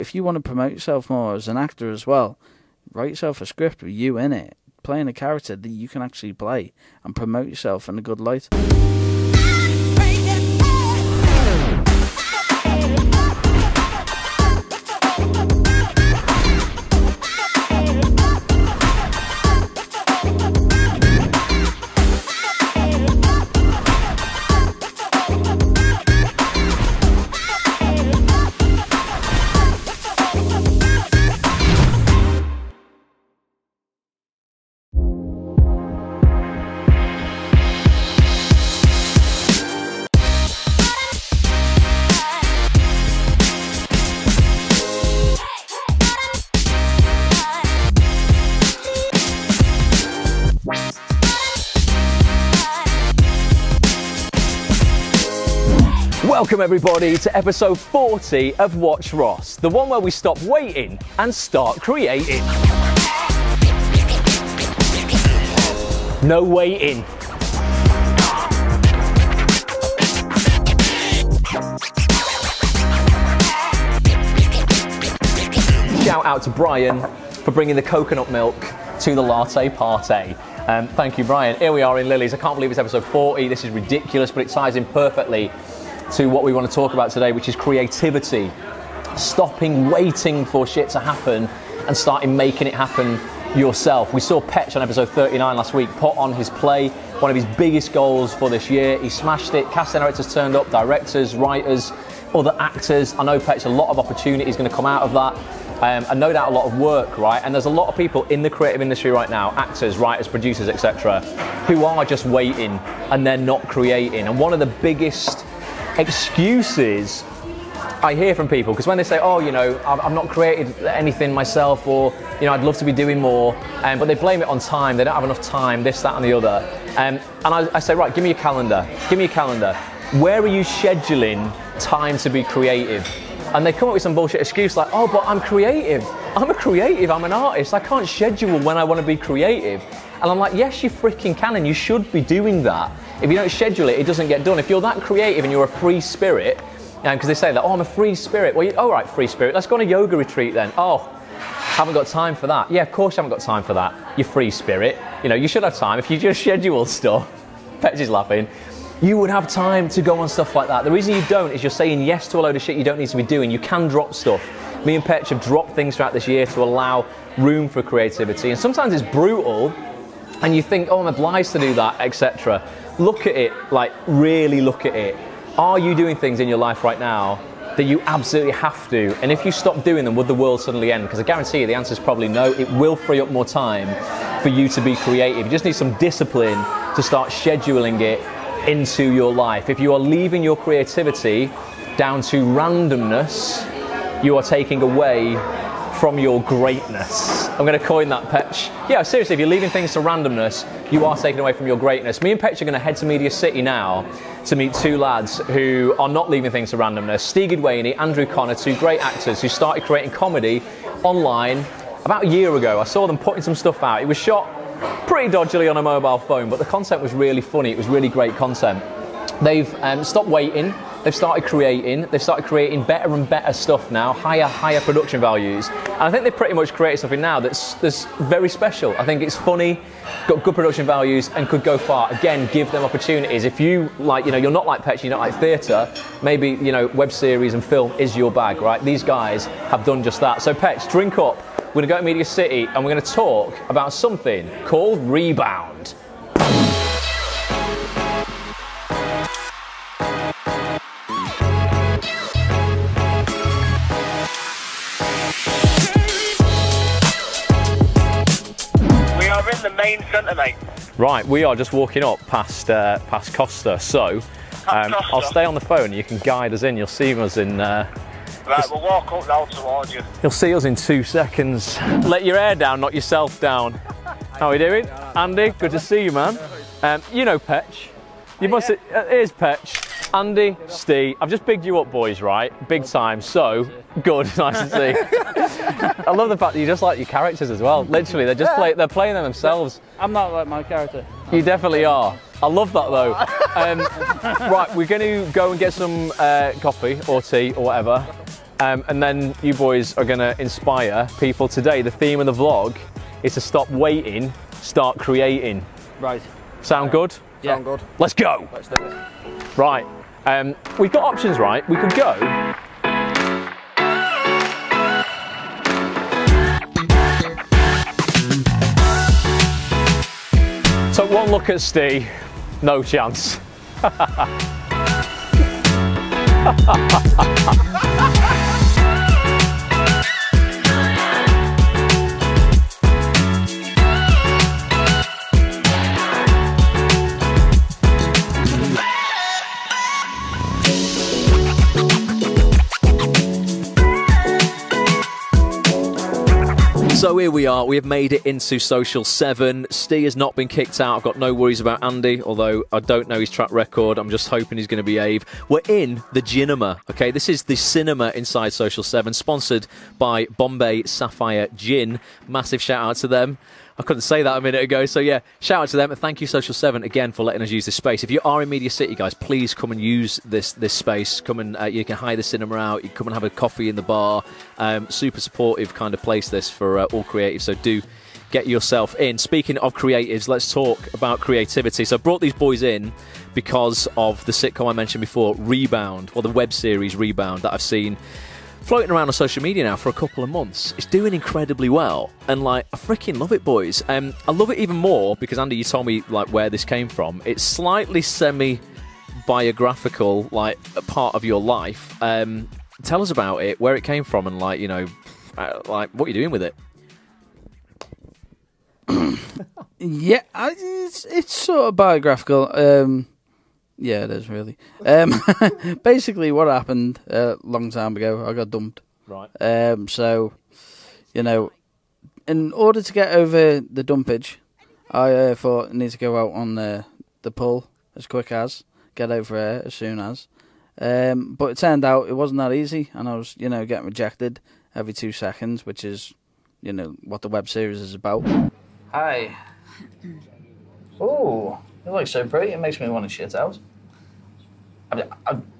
if you want to promote yourself more as an actor as well, write yourself a script with you in it, playing a character that you can actually play and promote yourself in a good light. Welcome everybody to episode 40 of WatchRoss, the one where we stop waiting and start creating. No waiting. Shout out to Brian for bringing the coconut milk to the latte party. Thank you, Brian. Here we are in Lily's. I can't believe it's episode 40. This is ridiculous, but it ties in perfectly to what we want to talk about today, which is creativity. Stopping waiting for shit to happen and starting making it happen yourself. We saw Petch on episode 39 last week put on his play, one of his biggest goals for this year. He smashed it. Casting directors turned up, directors, writers, other actors. I know Petch, a lot of opportunities going to come out of that. And no doubt a lot of work, right? And there's a lot of people in the creative industry right now, actors, writers, producers, etc., who are just waiting and they're not creating. And one of the biggest excuses I hear from people, because when they say, oh, you know, I've not created anything myself, or, you know, I'd love to be doing more, but they blame it on time, they don't have enough time, this, that and the other. And I say, right, give me your calendar, where are you scheduling time to be creative? And they come up with some bullshit excuse like, oh, but I'm creative, I'm an artist, I can't schedule when I want to be creative. And I'm like, yes, you freaking can, and you should be doing that. If you don't schedule it, it doesn't get done. If you're that creative and you're a free spirit, because they say that, oh, I'm a free spirit. Well, all right, free spirit, let's go on a yoga retreat then. Oh, haven't got time for that. Yeah, of course you haven't got time for that. You're free spirit. You know, you should have time. If you just schedule stuff, Petch is laughing, you would have time to go on stuff like that. The reason you don't is you're saying yes to a load of shit you don't need to be doing. You can drop stuff. Me and Petch have dropped things throughout this year to allow room for creativity. And sometimes it's brutal, and you think, oh, I'm obliged to do that, etc. Look at it, like really look at it. Are you doing things in your life right now that you absolutely have to? And if you stop doing them, would the world suddenly end? Because I guarantee you the answer is probably no. It will free up more time for you to be creative. You just need some discipline to start scheduling it into your life. If you are leaving your creativity down to randomness, you are taking away from your greatness. I'm going to coin that, Petch. Yeah, seriously, if you're leaving things to randomness, you are taking away from your greatness. Me and Petch are going to head to Media City now to meet two lads who are not leaving things to randomness. Steve Gidwaney, Andrew Connor, two great actors who started creating comedy online about a year ago. I saw them putting some stuff out. It was shot pretty dodgily on a mobile phone, but the content was really funny. It was really great content. They've stopped waiting. They've started creating better and better stuff now, higher production values. And I think they've pretty much created something now that's very special. I think it's funny, got good production values, and could go far. Again, give them opportunities. If you like, you know, you're not like Petch, you're not like theatre, maybe, you know, web series and film is your bag, right? These guys have done just that. So Petch, drink up. We're gonna go to Media City and we're gonna talk about something called Rebound. The main centre, mate. Right, we are just walking up past Costa, so I'll stay on the phone and you can guide us in. You'll see us in... Right, we'll walk up now towards you. You'll see us in 2 seconds. Let your hair down, not yourself down. How are you doing? Andy, good to see you, man. You know Petch. You must... Here's Petch. Andy, Steve, I've just bigged you up, boys, right? Big time, so good, nice to see. I love the fact that you just like your characters as well. Literally, they're playing them themselves. I'm not like my character. You definitely are. I love that though. Right, we're going to go and get some coffee or tea or whatever. and then you boys are going to inspire people today. The theme of the vlog is to stop waiting, start creating. Right. Sound good? Yeah. Sound good. Let's go. Let's do it. Right. We've got options, right? We could go. So one look at Steve, no chance. So here we are, we have made it into Social 7. Steve has not been kicked out. I've got no worries about Andy, although I don't know his track record. I'm just hoping he's going to behave. We're in the Ginema, okay? This is the cinema inside Social 7, sponsored by Bombay Sapphire Gin. Massive shout out to them. I couldn't say that a minute ago, so yeah, shout out to them, and thank you Social 7 again for letting us use this space. If you are in Media City, guys, please come and use this space. Come and you can hire the cinema out, you can come and have a coffee in the bar. Super supportive kind of place this for all creatives, so do get yourself in. Speaking of creatives, let's talk about creativity. So I brought these boys in because of the sitcom I mentioned before, Rebound, or the web series Rebound, that I've seen floating around on social media now for a couple of months. It's doing incredibly well, and like, I freaking love it, boys. I love it even more because, Andy, you told me like where this came from. It's slightly semi-biographical, like a part of your life. Tell us about it, where it came from, and like, you know, like what you're doing with it. Yeah, it's sort of biographical. Yeah, it is really. Basically, what happened a long time ago, I got dumped. Right. So, you know, in order to get over the dumpage, I thought I need to go out on the pull as quick as, get over it as soon as. But it turned out it wasn't that easy, and I was, you know, getting rejected every 2 seconds, which is, you know, what the web series is about. Hi. Oh, you look so pretty. It makes me want to shit out. I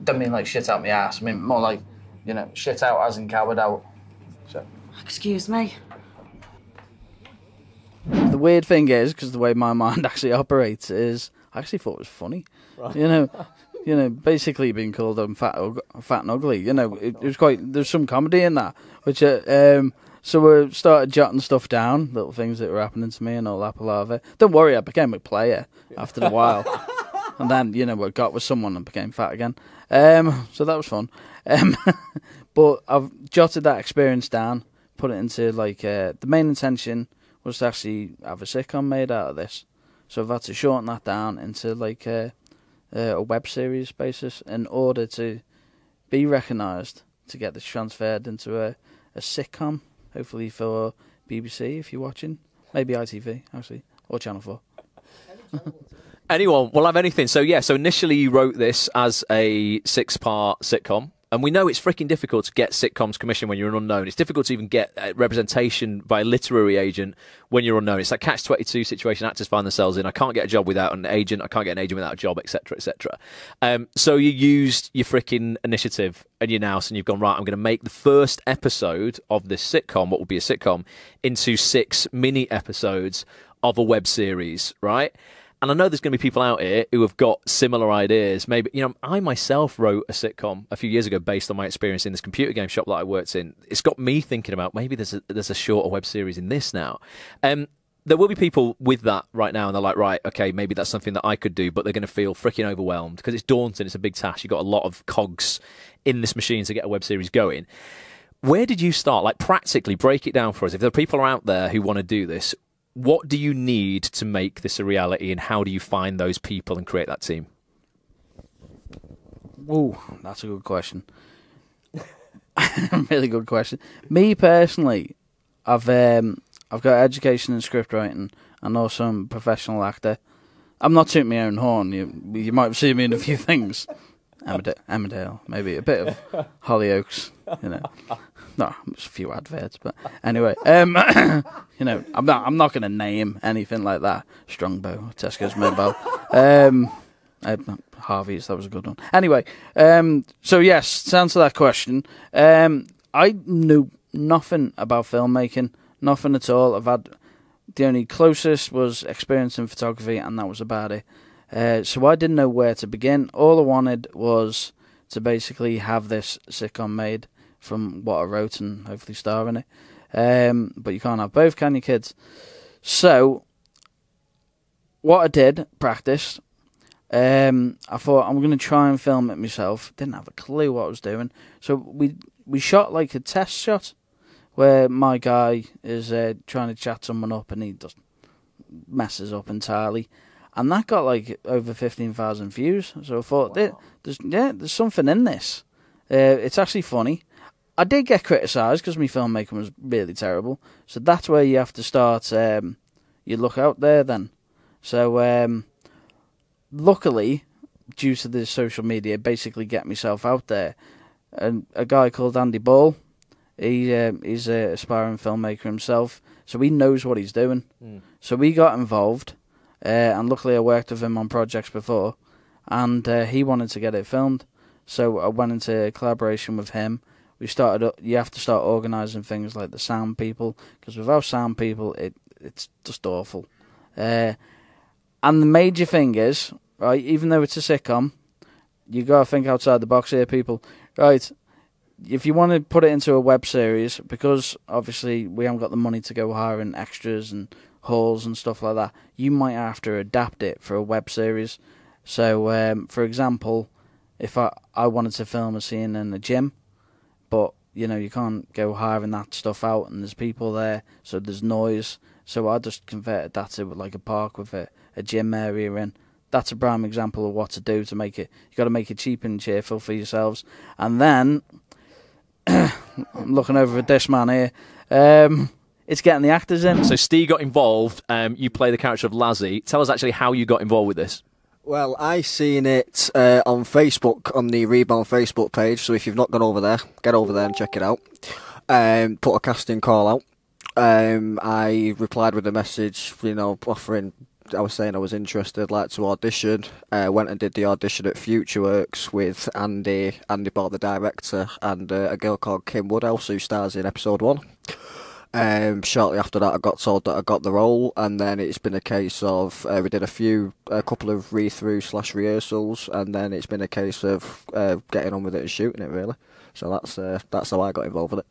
don't mean like shit out my ass. I mean more like, you know, shit out as in coward out. So. Excuse me. The weird thing is, because the way my mind actually operates is, I actually thought it was funny. Right. You know, basically being called fat and ugly. You know, it was quite. There's some comedy in that, which so we started jotting stuff down, little things that were happening to me and all that palaver. Don't worry, I became a player after a while. And then, you know, I got with someone and became fat again. So that was fun. But I've jotted that experience down, put it into, like, the main intention was to actually have a sitcom made out of this. So I've had to shorten that down into, like, a web series basis in order to be recognised, to get this transferred into a sitcom, hopefully for BBC if you're watching. Maybe ITV, actually, or Channel 4. Anyone will have anything. So yeah, so initially you wrote this as a 6-part sitcom, and we know it's freaking difficult to get sitcoms commissioned when you're an unknown. It's difficult to even get representation by a literary agent when you're unknown. It's like catch-22 situation actors find themselves in. I can't get a job without an agent. I can't get an agent without a job, etc., etc. So you used your freaking initiative and your nous, and you've gone, right, I'm going to make the first episode of this sitcom, what will be a sitcom, into 6 mini episodes of a web series, right? And I know there's going to be people out here who have got similar ideas. Maybe, you know, I myself wrote a sitcom a few years ago based on my experience in this computer game shop that I worked in. It's got me thinking about maybe there's a shorter web series in this now. There will be people with that right now, and they're like, right, okay, maybe that's something that I could do, but they're going to feel freaking overwhelmed because it's daunting. It's a big task. You've got a lot of cogs in this machine to get a web series going. Where did you start? Like, practically break it down for us. If there are people out there who want to do this, what do you need to make this a reality, and how do you find those people and create that team? Oh, that's a good question. Really good question. Me personally, I've got education in script writing and also I'm a professional actor. I'm not tooting my own horn. You might have seen me in a few things. Emmerdale, maybe a bit of Hollyoaks, you know. No, just a few adverts, but anyway, you know, I'm not going to name anything like that. Strongbow, Tesco's Mobile. Harvey's, that was a good one. Anyway, so yes, to answer that question, I knew nothing about filmmaking, nothing at all. The only closest was experience in photography, and that was about it. So I didn't know where to begin. All I wanted was to basically have this sitcom made from what I wrote and hopefully star in it. But you can't have both, can you, kids? So what I did, practiced. I thought I'm going to try and film it myself. Didn't have a clue what I was doing. So we shot like a test shot where my guy is trying to chat someone up and he just messes up entirely. And that got like over 15,000 views. So I thought, wow. There's something in this. It's actually funny. I did get criticised because my filmmaking was really terrible. So that's where you have to start. You look out there then. So luckily, due to the social media, basically get myself out there. And a guy called Andy Ball, he's an aspiring filmmaker himself, so he knows what he's doing. So we got involved, and luckily I worked with him on projects before, and he wanted to get it filmed. So I went into collaboration with him. We started. You have to start organising things like the sound people, because without sound people, it's just awful. And the major thing is, right, even though it's a sitcom, you got to think outside the box here, people. Right, if you want to put it into a web series, because obviously we haven't got the money to go hiring extras and halls and stuff like that, you might have to adapt it for a web series. So, for example, if I wanted to film a scene in a gym, but, you know, you can't go hiring that stuff out and there's people there, so there's noise. So I just converted that to like a park with a gym area in. That's a prime example of what to do to make it. You got to make it cheap and cheerful for yourselves. And then, I'm looking over at this man here. It's getting the actors in. So Steve got involved. You play the character of Lazzie. Tell us actually how you got involved with this. Well, I seen it on Facebook, on the Rebound Facebook page. So if you've not gone over there, get over there and check it out. Put a casting call out. I replied with a message, you know, offering. I was saying I was interested, like to audition. Went and did the audition at FutureWorks with Andy Ball, the director, and a girl called Kim Woodhouse, who stars in episode 1. Shortly after that, I got told that I got the role, and then it's been a case of we did a couple of read-through/rehearsals, and then it's been a case of getting on with it and shooting it, really. So that's how I got involved with it.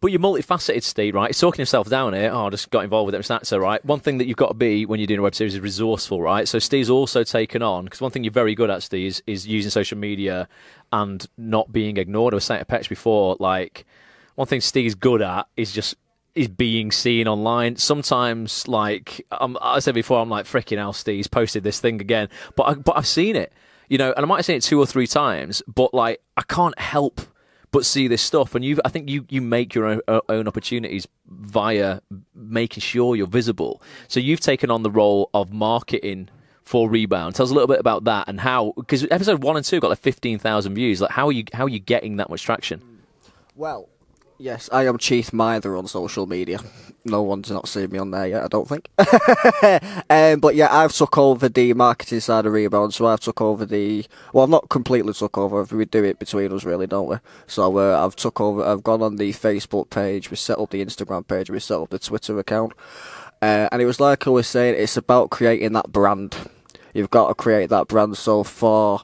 But you're multifaceted, Steve, right? He's talking himself down here. Oh, I just got involved with it. It's that, so right. One thing that you've got to be when you're doing a web series is resourceful, right? So Steve's also taken on, because one thing you're very good at, Steve, is using social media and not being ignored. I was saying to Petch before, like, one thing Steve's good at is being seen online. Sometimes, like, I said before, I'm like, fricking hell, Steve's posted this thing again. But I've seen it, you know, and I might have seen it 2 or 3 times, but, like, I can't help but see this stuff, and I think you make your own opportunities via making sure you're visible. So you've taken on the role of marketing for Rebound. Tell us a little bit about that and how, because episode 1 and 2 got like 15,000 views. Like, how are you getting that much traction? Well, yes, I am Chief Mither on social media. No one's not seen me on there yet, I don't think. But yeah, I've took over the marketing side of Rebound, so I've took over well, not completely took over, we do it between us really, don't we? So I've gone on the Facebook page, we set up the Instagram page, we set up the Twitter account, and it was like I was saying, it's about creating that brand. You've got to create that brand, so from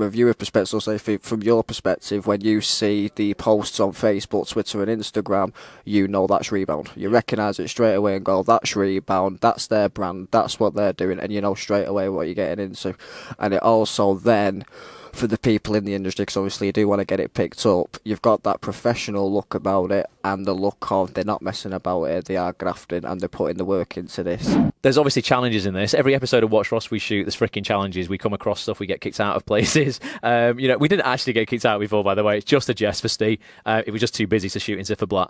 a viewer perspective, so say from your perspective, when you see the posts on Facebook, Twitter and Instagram, you know that's Rebound. You recognise it straight away and go, that's Rebound, that's their brand, that's what they're doing, and you know straight away what you're getting into. And it also then, for the people in the industry, because obviously you do want to get it picked up, you've got that professional look about it, and the look of they're not messing about it, they are grafting, and they're putting the work into this. There's obviously challenges in this. Every episode of WatchRoss we shoot, there's freaking challenges. We come across stuff, we get kicked out of places. You know, we didn't actually get kicked out before, by the way. It's just a jest for Steve. It was just too busy to shoot in Zifferblatt.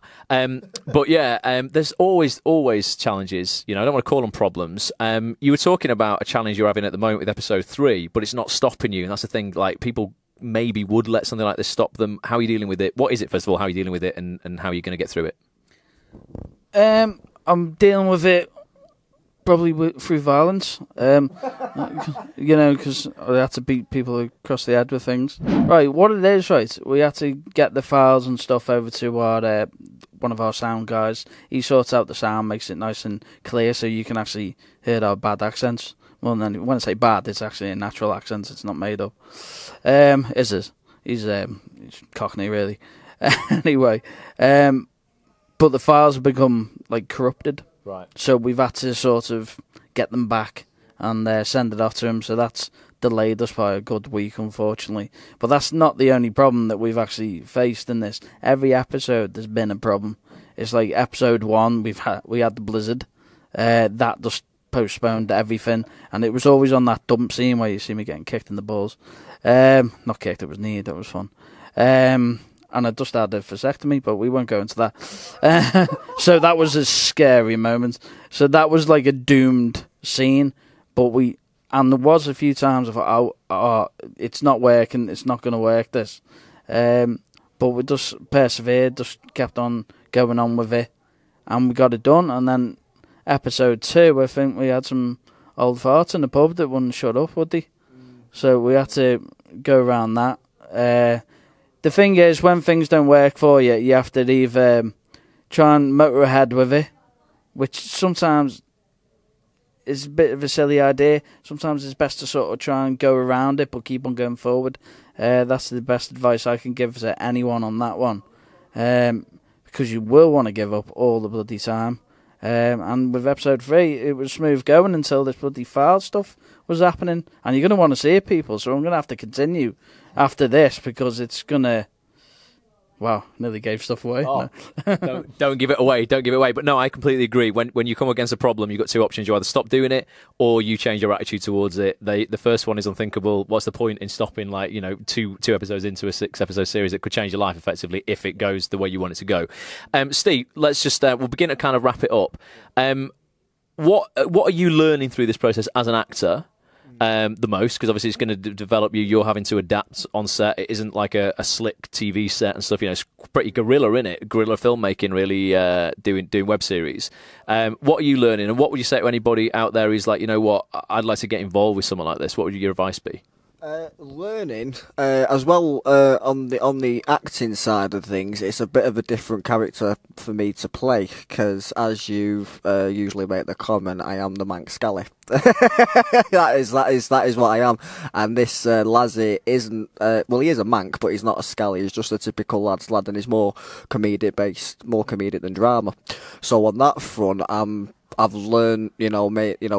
But yeah, there's always challenges. You know, I don't want to call them problems. You were talking about a challenge you're having at the moment with episode 3, but it's not stopping you, and that's the thing. Like, people maybe would let something like this stop them. How are you dealing with it? What is it, first of all? How are you dealing with it, and how are you going to get through it? I'm dealing with it Probably through violence, you know, because we had to beat people across the head with things. Right, what it is, right, we had to get the files and stuff over to our one of our sound guys. He sorts out the sound, makes it nice and clear so you can actually hear our bad accents. Well, then when I say bad, it's actually a natural accent, it's not made up. He's Cockney, really. Anyway, but the files have become, like, corrupted. Right. So we've had to sort of get them back and send it off to him. So that's delayed us by a good week, unfortunately. But that's not the only problem that we've actually faced in this. Every episode, there's been a problem. It's like episode 1, we had the blizzard. That just postponed everything, and it was always on that dump scene where you see me getting kicked in the balls. Not kicked, it was kneed. That was fun. And I just had a vasectomy, but we won't go into that. So that was a scary moment. So that was like a doomed scene. And there was a few times I thought, oh, it's not working, it's not going to work, this. But we just persevered, just kept on going on with it. And we got it done. And then episode 2, I think we had some old farts in the pub that wouldn't shut up, would they? So we had to go around that. The thing is, when things don't work for you, you have to either try and motor ahead with it, which sometimes is a bit of a silly idea. Sometimes it's best to sort of try and go around it, but keep on going forward. That's the best advice I can give to anyone on that one, because you will want to give up all the bloody time. And with episode 3, it was smooth going until this bloody file stuff was happening. And you're going to want to see it, people, so I'm going to have to continue after this, because it's going to... Wow, nearly gave stuff away. Oh, don't give it away, don't give it away. But no, I completely agree. When you come against a problem, you've got two options. You either stop doing it, or you change your attitude towards it. The first one is unthinkable. What's the point in stopping, like, you know, two episodes into a 6-episode series that could change your life effectively if it goes the way you want it to go? Steve, let's just we'll begin to kind of wrap it up. What are you learning through this process as an actor? The most, because obviously it's going to develop you. You're having to adapt on set. It isn't like a slick TV set and stuff. You know, it's pretty guerrilla, innit? Guerrilla filmmaking, really, doing web series. What are you learning, and what would you say to anybody out there who's like, you know what, I'd like to get involved with something like this? What would your advice be? Learning as well on the acting side of things. It's a bit of a different character for me to play, because as you usually make the comment, I am the Manx Scally. that is what I am. And this Lazzy isn't. Well, he is a Manx, but he's not a Scally. He's just a typical lad, and he's more comedic based, more comedic than drama. So on that front, I've learned,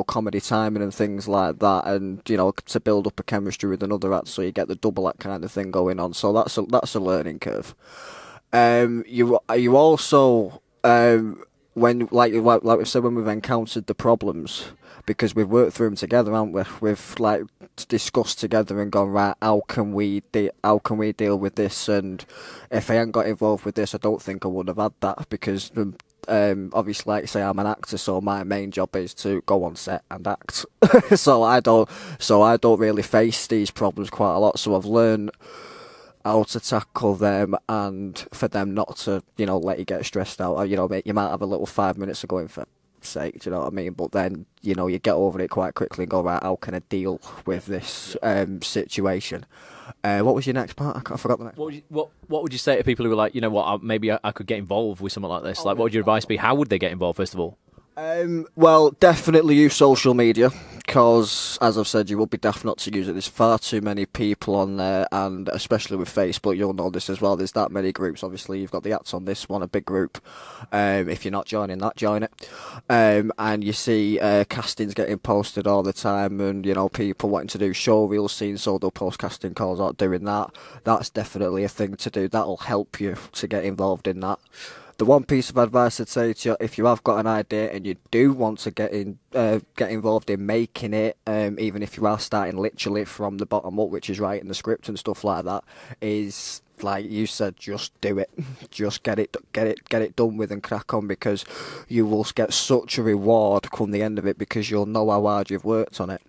comedy timing and things like that, and to build up a chemistry with another act, so you get the double act kind of thing going on. So that's a learning curve. You also when like we said, when we've encountered the problems, because we've worked through them together, haven't we? We've like discussed together and gone, right, how can we deal with this? And if I hadn't got involved with this, I don't think I would have had that, because obviously, like I say, I'm an actor, so my main job is to go on set and act. so I don't really face these problems quite a lot. So I've learned how to tackle them, and for them not to, let you get stressed out. Or, you might have a little 5 minutes of going, for sake, do you know what I mean? But then, you get over it quite quickly and go, right, how can I deal with this situation? What was your next part? I forgot the next. What would you say to people who are like, you know what, maybe I could get involved with something like this? Like, what would your advice be? How would they get involved, first of all? Well, definitely use social media, because, as I've said, you will be daft not to use it. There's far too many people on there, and especially with Facebook, you'll know this as well. There's that many groups. Obviously, you've got the Acts on This one, a big group. If you're not joining that, join it. And you see castings getting posted all the time, and, people wanting to do show reel scenes, so they'll post casting calls out doing that. That's definitely a thing to do. That'll help you to get involved in that. The one piece of advice I'd say to you, if you have got an idea and you do want to get involved in making it, even if you are starting literally from the bottom up, which is writing the script and stuff like that, is, like you said, just do it. Just get it done with and crack on, because you will get such a reward come the end of it, because you'll know how hard you've worked on it.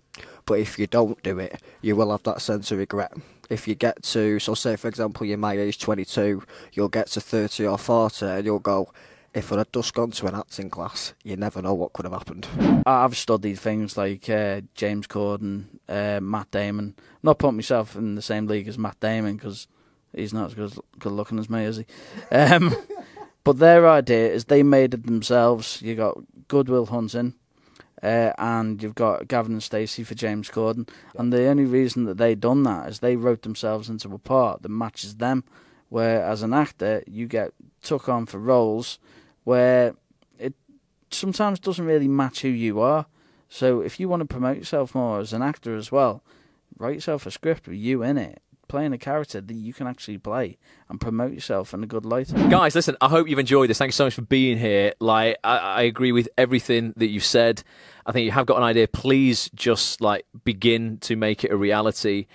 But if you don't do it, you will have that sense of regret. If you get to, so say for example, you're my age 22, you'll get to 30 or 40 and you'll go, if I'd just gone to an acting class, you never know what could have happened. I've studied things like James Corden, Matt Damon. I'm not putting myself in the same league as Matt Damon because he's not as good looking as me, is he? But their idea is they made it themselves. You got Good Will Hunting, and you've got Gavin and Stacey for James Corden. And the only reason that they done that is they wrote themselves into a part that matches them. Where as an actor, you get took on for roles where it sometimes doesn't really match who you are. So if you want to promote yourself more as an actor as well, write yourself a script with you in it, playing a character that you can actually play and promote yourself in a good light. Guys, listen, I hope you've enjoyed this. Thanks so much for being here. Like, I agree with everything that you've said. I think you have got an idea. Please just begin to make it a reality.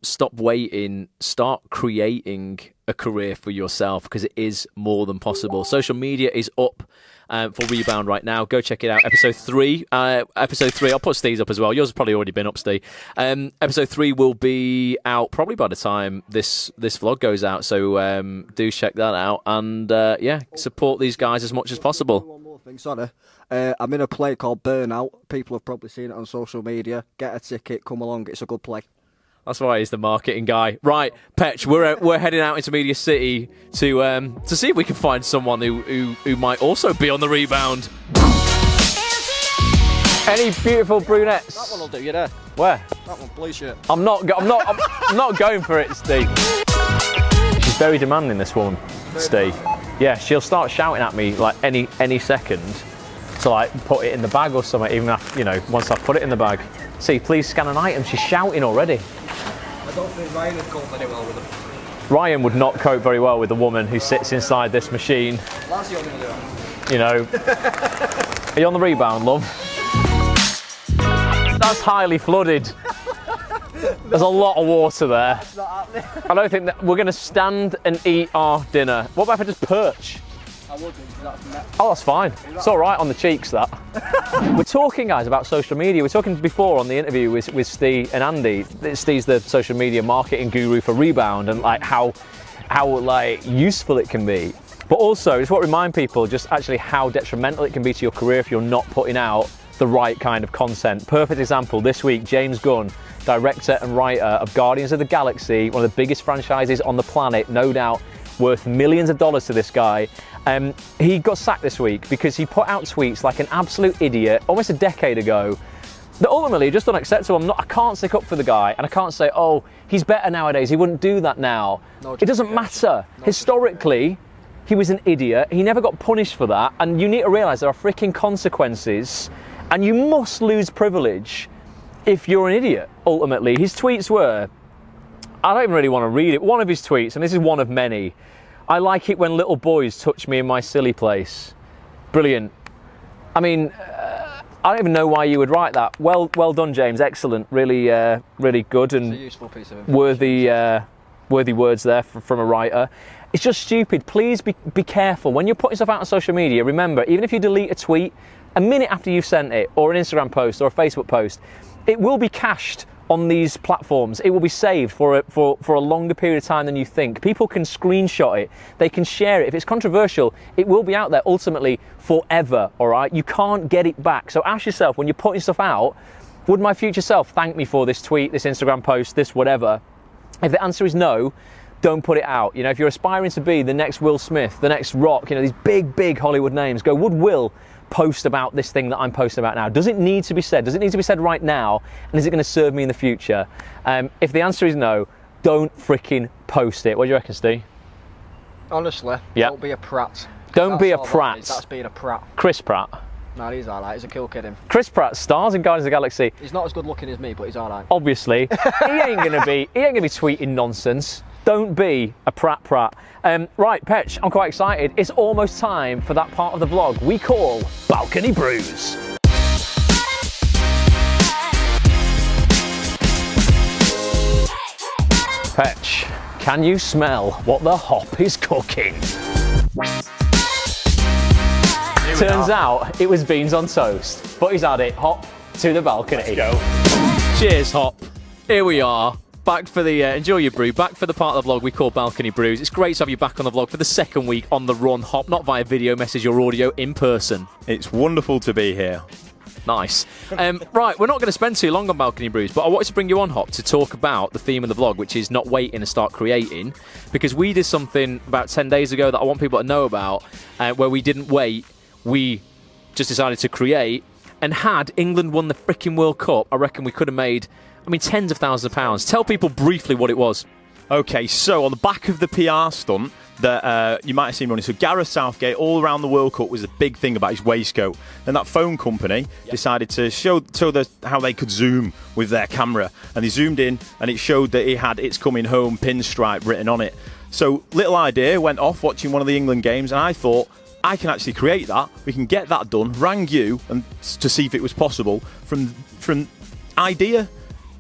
Stop waiting. Start creating a career for yourself because it is more than possible. Social media is up for Rebound right now. Go check it out. Episode 3. Episode 3, I'll put Steve's up as well. Yours has probably already been up, Steve. Episode 3 will be out probably by the time this vlog goes out. So do check that out. And yeah, support these guys as much as possible. One more thing, sorry. I'm in a play called Burnout. People have probably seen it on social media. Get a ticket, come along. It's a good play. That's why he's the marketing guy. Right, Petch, we're heading out into Media City to see if we can find someone who might also be on the Rebound. Any beautiful brunettes? That one will do you there. Where? That one, blue shirt. I'm not going for it, Steve. She's very demanding, this woman, Steve. Yeah, she'll start shouting at me like any second to put it in the bag or something. Even after, once I've put it in the bag. See, please scan an item. She's shouting already. I don't think Ryan would cope very well with them. Ryan would not cope very well with the woman who sits inside this machine. Lassie only will do it. You know. Are you on the Rebound, love? That's highly flooded. There's a lot of water there. I don't think that we're going to stand and eat our dinner. What about if I just perch? I would, because that's net. Oh, that's fine. It's all right on the cheeks, that. We're talking, guys, about social media. We're talking before on the interview with Steve and Andy. Steve's the social media marketing guru for Rebound and how useful it can be. But also, just want to remind people just actually how detrimental it can be to your career if you're not putting out the right kind of content. Perfect example this week, James Gunn, director and writer of Guardians of the Galaxy, one of the biggest franchises on the planet, no doubt, worth millions of dollars to this guy. He got sacked this week because he put out tweets like an absolute idiot almost a decade ago that ultimately are just unacceptable. I can't stick up for the guy, and I can't say, oh, he's better nowadays, he wouldn't do that now. No, it doesn't matter. No, historically, he was an idiot. He never got punished for that, and you need to realise there are freaking consequences, and you must lose privilege if you're an idiot, ultimately. His tweets were, I don't even really want to read it. One of his tweets, and this is one of many, I like it when little boys touch me in my silly place. Brilliant. I mean, I don't even know why you would write that. Well done, James. Excellent. Really, really good and it's a useful piece of information. worthy words there from a writer. It's just stupid. Please be careful when you're putting stuff out on social media. Remember, even if you delete a tweet a minute after you've sent it, or an Instagram post or a Facebook post, it will be cached on these platforms. It will be saved for a longer period of time than you think. People can screenshot it, they can share it. If it's controversial, it will be out there ultimately forever, all right? You can't get it back. So ask yourself, when you're putting stuff out, would my future self thank me for this tweet, this Instagram post, this whatever? If the answer is no, don't put it out. If you're aspiring to be the next Will Smith, the next Rock, these big Hollywood names, go, would Will post about this thing that I'm posting about now? Does it need to be said? Does it need to be said right now? And is it going to serve me in the future? If the answer is no, don't freaking post it. What do you reckon, Steve? Honestly, yeah. Don't be a prat. Don't be a prat. That's being a prat. Chris Pratt. No, he's alright. He's a cool kid, him. Chris Pratt stars in Guardians of the Galaxy. He's not as good looking as me, but he's alright. Obviously, he ain't gonna be tweeting nonsense. Don't be a prat. Right, Petch, I'm quite excited. It's almost time for that part of the vlog we call Balcony Brews. Petch, can you smell what the hop is cooking? Turns out it was beans on toast, but he's had it. Hop to the balcony. Let's go. Cheers, Hop. Here we are. back for the enjoy your brew. Back for the part of the vlog we call Balcony Brews. It's great to have you back on the vlog for the second week on the run. Hop, not via video message or audio, in person. It's wonderful to be here. Nice. Right, we're not going to spend too long on Balcony Brews, but I wanted to bring you on, Hop, to talk about the theme of the vlog, which is not waiting and start creating, because we did something about 10 days ago that I want people to know about, where we didn't wait, we just decided to create, and had England won the freaking World Cup, I reckon we could have made, I mean, tens of thousands of pounds. Tell people briefly what it was. Okay, so on the back of the PR stunt that you might have seen running, so Gareth Southgate, all around the World Cup, was a big thing about his waistcoat. And that phone company decided to show how they could zoom with their camera. And they zoomed in, and it showed that he had "It's Coming Home" pinstripe written on it. So, little idea, went off watching one of the England games, and I thought, I can actually create that. We can get that done. Rang you and to see if it was possible. From idea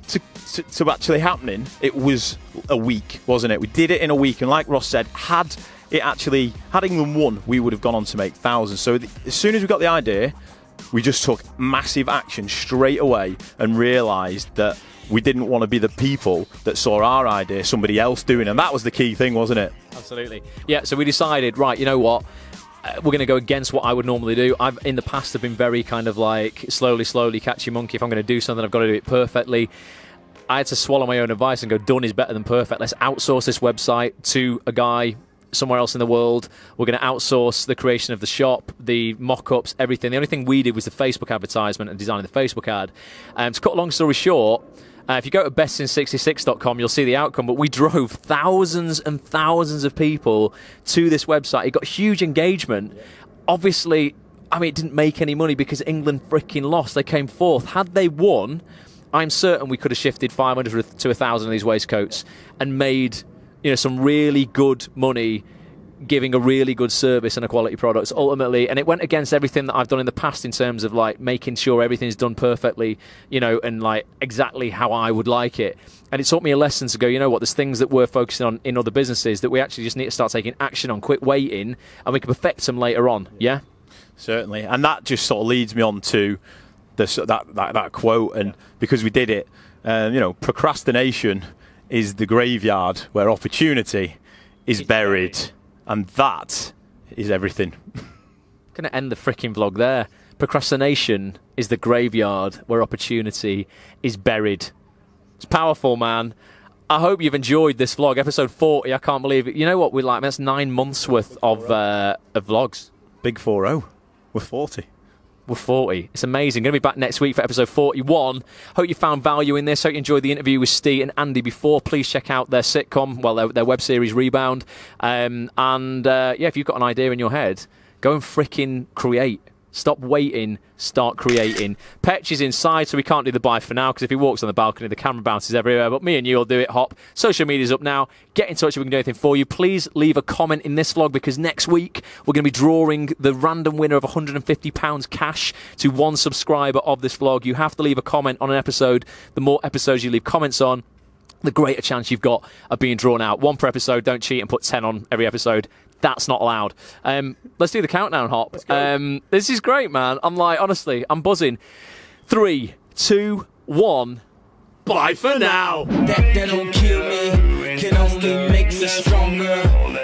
to actually happening, it was a week, wasn't it? We did it in a week, and like Ross said, had England won, we would have gone on to make thousands. So as soon as we got the idea, we just took massive action straight away and realised that we didn't want to be the people that saw our idea somebody else doing, and that was the key thing, wasn't it? Absolutely. Yeah, so we decided, right, you know what? We're going to go against what I would normally do. I've, in the past, have been very kind of like slowly catch your monkey. If I'm going to do something, I've got to do it perfectly. I had to swallow my own advice and go, done is better than perfect. Let's outsource this website to a guy somewhere else in the world. We're going to outsource the creation of the shop, the mock-ups, everything. The only thing we did was the Facebook advertisement and designing the Facebook ad. To cut a long story short, if you go to bestin66.com, you'll see the outcome, but we drove thousands and thousands of people to this website. It got huge engagement. Obviously, I mean, it didn't make any money because England freaking lost. They came fourth. Had they won, I'm certain we could have shifted 500 to 1,000 of these waistcoats and made, you know, some really good money giving a really good service and a quality product ultimately. And it went against everything that I've done in the past in terms of like making sure everything's done perfectly, you know, and like exactly how I would like it. And it taught me a lesson to go, you know what, there's things that we're focusing on in other businesses that we actually just need to start taking action on, quit waiting, and we can perfect them later on. Yeah? Certainly. And that just sort of leads me on to that quote, and because we did it, you know, procrastination is the graveyard where opportunity is buried, and that is everything. Gonna end the freaking vlog there. Procrastination is the graveyard where opportunity is buried. It's powerful, man. I hope you've enjoyed this vlog, episode 40. I can't believe it. You know what? That's 9 months worth of vlogs. Big 4-0. We're 40. We're 40. It's amazing. Going to be back next week for episode 41. Hope you found value in this. Hope you enjoyed the interview with Steve and Andy before. Please check out their sitcom, well, their web series Rebound. Yeah, if you've got an idea in your head, go and freaking create. Stop waiting, start creating. Petch is inside, so we can't do the bye for now, because if he walks on the balcony, the camera bounces everywhere. But me and you will do it, Hop. Social media's up now. Get in touch if we can do anything for you. Please leave a comment in this vlog, because next week we're going to be drawing the random winner of £150 cash to one subscriber of this vlog. You have to leave a comment on an episode. The more episodes you leave comments on, the greater chance you've got of being drawn out. 1 per episode. Don't cheat and put 10 on every episode. That's not allowed. Let's do the countdown, Hop. This is great, man. I'm like, honestly, I'm buzzing. 3, 2, 1. Bye for now. That don't kill me, can only make me stronger.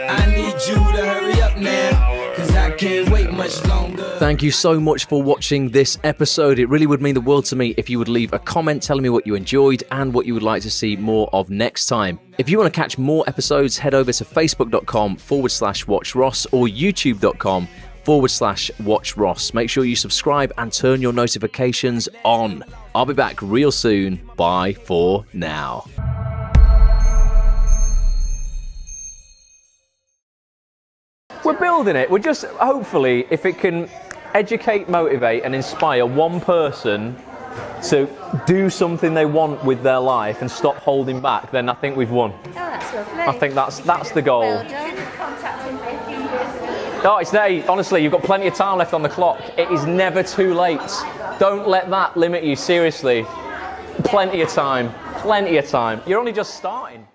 I need you to hurry up now, cause I can't wait much longer. Thank you so much for watching this episode. It really would mean the world to me if you would leave a comment telling me what you enjoyed and what you would like to see more of next time. If you want to catch more episodes, head over to facebook.com/WatchRoss or youtube.com/WatchRoss. Make sure you subscribe and turn your notifications on. I'll be back real soon. Bye for now. We're building it. We're just, hopefully, if it can educate, motivate and inspire one person to do something they want with their life and stop holding back, then I think we've won. Oh, that's lovely. I think that's the goal. Well done. Contacted me a few years ago. No, it's there. Honestly, you've got plenty of time left on the clock. It is never too late. Don't let that limit you, seriously. Plenty of time. Plenty of time. You're only just starting.